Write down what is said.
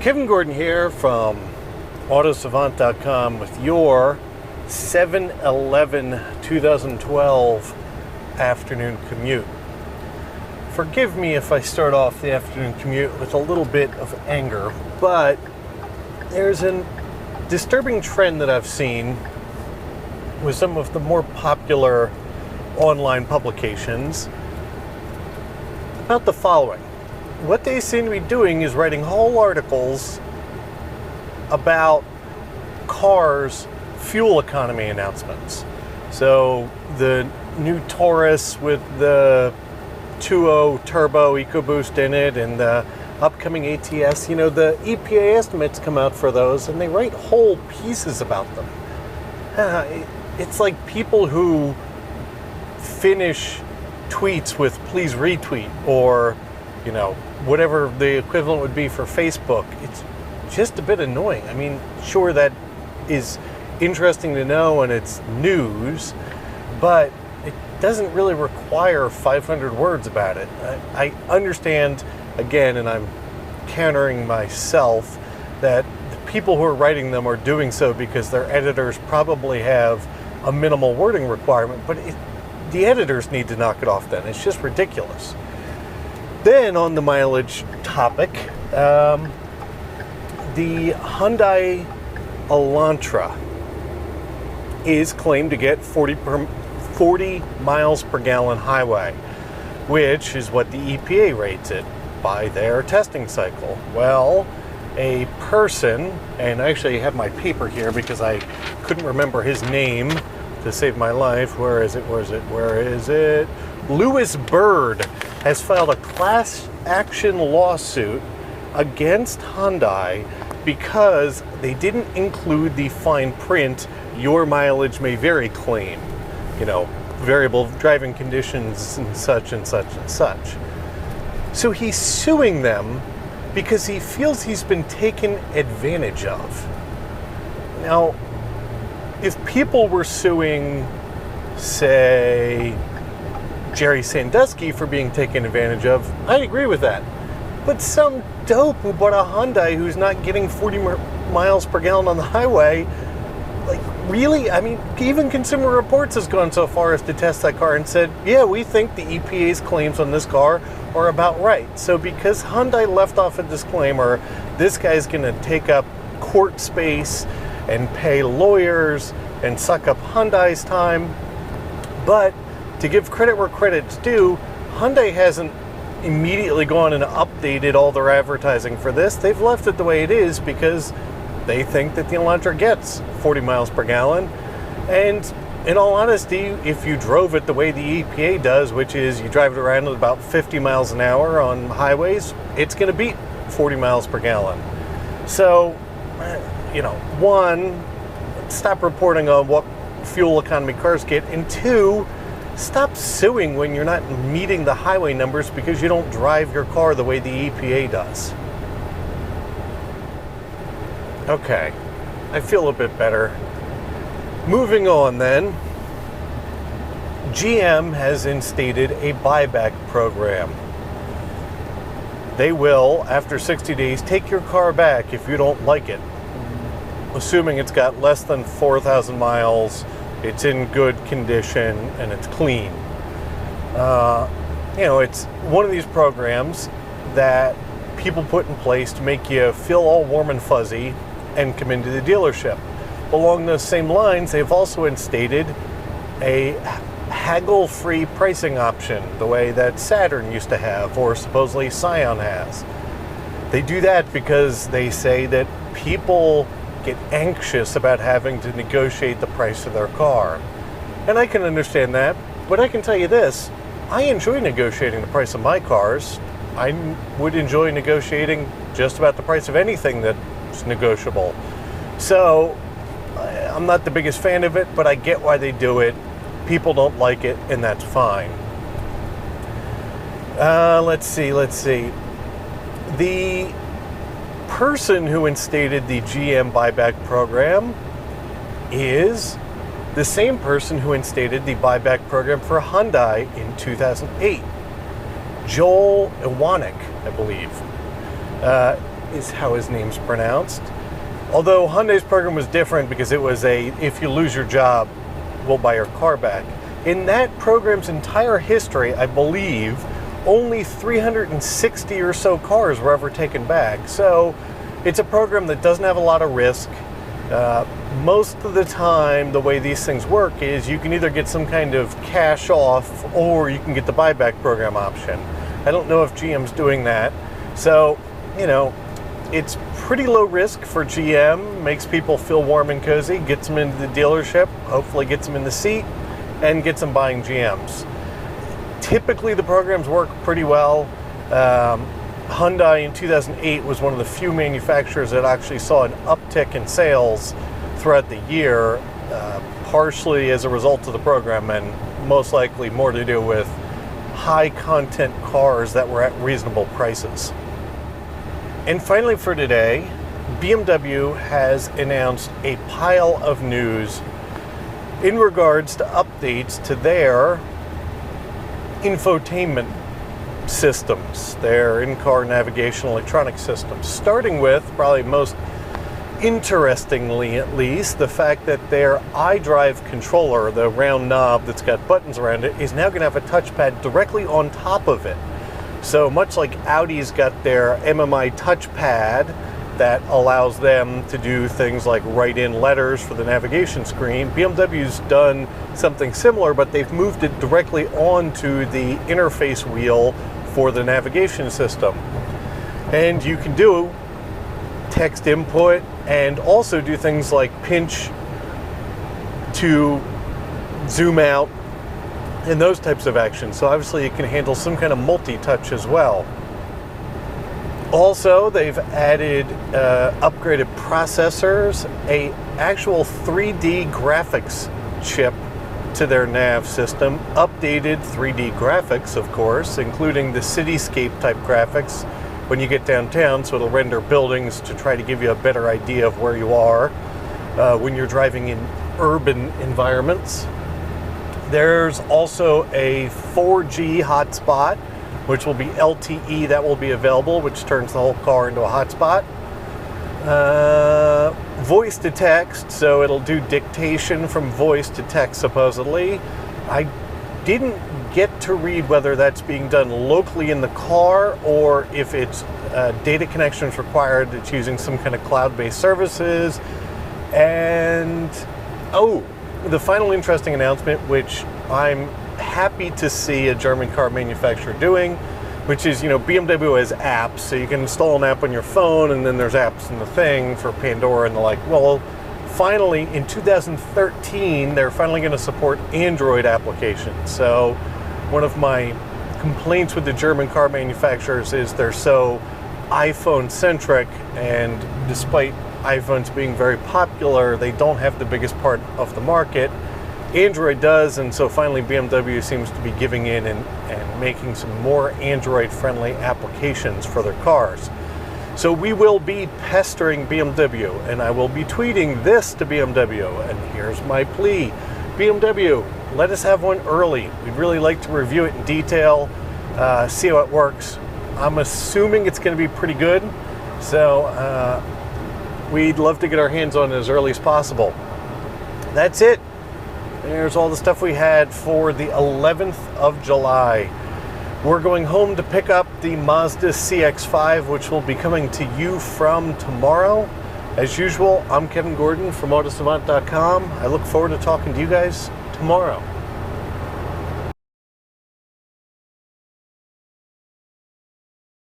Kevin Gordon here from Autosavant.com with your 7/11/2012 afternoon commute. Forgive me if I start off the afternoon commute with a little bit of anger, but there's a disturbing trend that I've seen with some of the more popular online publications about the following. What they seem to be doing is writing whole articles about cars' fuel economy announcements. So the new Taurus with the 2.0 turbo EcoBoost in it and the upcoming ATS, the EPA estimates come out for those and they write whole pieces about them. It's like people who finish tweets with please retweet or, whatever the equivalent would be for Facebook. It's just a bit annoying. I mean, sure, that is interesting to know and it's news, but it doesn't really require 500 words about it. I understand, again, and I'm countering myself, that the people who are writing them are doing so because their editors probably have a minimal wording requirement, but the editors need to knock it off then. It's just ridiculous. Then on the mileage topic, the Hyundai Elantra is claimed to get 40 miles per gallon highway, which is what the EPA rates it by their testing cycle. Well, a person, and I actually have my paper here because I couldn't remember his name to save my life. Where is it? Lewis Bird has filed a class action lawsuit against Hyundai because they didn't include the fine print, your mileage may vary claim. Variable driving conditions and such and such and such. So he's suing them because he feels he's been taken advantage of. Now, if people were suing, say, Jerry Sandusky for being taken advantage of, I'd agree with that. But some dope who bought a Hyundai who's not getting 40 miles per gallon on the highway, really? I mean, even Consumer Reports has gone so far as to test that car and said, yeah, we think the EPA's claims on this car are about right. So because Hyundai left off a disclaimer, this guy's going to take up court space and pay lawyers and suck up Hyundai's time. But to give credit where credit's due, Hyundai hasn't immediately gone and updated all their advertising for this. They've left it the way it is because they think that the Elantra gets 40 miles per gallon. And in all honesty, if you drove it the way the EPA does, which is you drive it around at about 50 miles an hour on highways, it's going to beat 40 miles per gallon. So, one, stop reporting on what fuel economy cars get, and two, stop suing when you're not meeting the highway numbers because you don't drive your car the way the EPA does. Okay, I feel a bit better. Moving on then, GM has instated a buyback program. They will, after 60 days, take your car back if you don't like it, assuming it's got less than 4,000 miles, it's in good condition, and it's clean. It's one of these programs that people put in place to make you feel all warm and fuzzy and come into the dealership. Along those same lines, they've also instated a haggle-free pricing option, the way that Saturn used to have, or supposedly Scion has. They do that because they say that people get anxious about having to negotiate the price of their car. And I can understand that, but I can tell you this, I enjoy negotiating the price of my cars. I would enjoy negotiating just about the price of anything that's negotiable. So, I'm not the biggest fan of it, but I get why they do it. People don't like it, and that's fine. Let's see. The person who instated the GM buyback program is the same person who instated the buyback program for Hyundai in 2008. Joel Iwanek, I believe. is how his name's pronounced. Although Hyundai's program was different because it was if you lose your job, we'll buy your car back. In that program's entire history, I believe, only 360 or so cars were ever taken back. So it's a program that doesn't have a lot of risk. Most of the time, the way these things work is you can either get some kind of cash off or you can get the buyback program option. I don't know if GM's doing that. So, it's pretty low risk for GM, makes people feel warm and cozy, gets them into the dealership, hopefully gets them in the seat, and gets them buying GMs. Typically, the programs work pretty well. Hyundai in 2008 was one of the few manufacturers that actually saw an uptick in sales throughout the year, partially as a result of the program and most likely more to do with high content cars that were at reasonable prices. And finally for today, BMW has announced a pile of news in regards to updates to their infotainment systems, their in-car navigation electronic systems, starting with, probably most interestingly at least, the fact that their iDrive controller, the round knob that's got buttons around it, is now going to have a touchpad directly on top of it. So much like Audi's got their MMI touchpad that allows them to do things like write in letters for the navigation screen, BMW's done something similar, but they've moved it directly onto the interface wheel for the navigation system. And you can do text input and also do things like pinch to zoom out and those types of actions. So obviously it can handle some kind of multi-touch as well. Also, they've added upgraded processors, a actual 3D graphics chip to their nav system, updated 3D graphics, of course, including the cityscape type graphics when you get downtown, so it'll render buildings to try to give you a better idea of where you are when you're driving in urban environments. There's also a 4G hotspot, which will be LTE, that will be available, which turns the whole car into a hotspot. Voice to text, so it'll do dictation from voice to text supposedly. I didn't get to read whether that's being done locally in the car or if it's data connections required. It's using some kind of cloud-based services. And the final interesting announcement, which I'm happy to see a German car manufacturer doing, which is, BMW has apps, so you can install an app on your phone, and then there's apps in the thing for Pandora and the like. Well, finally, in 2013, they're finally going to support Android applications. So one of my complaints with the German car manufacturers is they're so iPhone-centric, and despite iPhones being very popular, they don't have the biggest part of the market. Android does, and so finally BMW seems to be giving in and making some more Android-friendly applications for their cars. So we will be pestering BMW, and I will be tweeting this to BMW, and here's my plea. BMW, let us have one early. We'd really like to review it in detail, see how it works. I'm assuming it's going to be pretty good, so we'd love to get our hands on it as early as possible. That's it. There's all the stuff we had for the 11th of July. We're going home to pick up the Mazda CX-5, which will be coming to you from tomorrow. As usual, I'm Kevin Gordon from Autosavant.com. I look forward to talking to you guys tomorrow.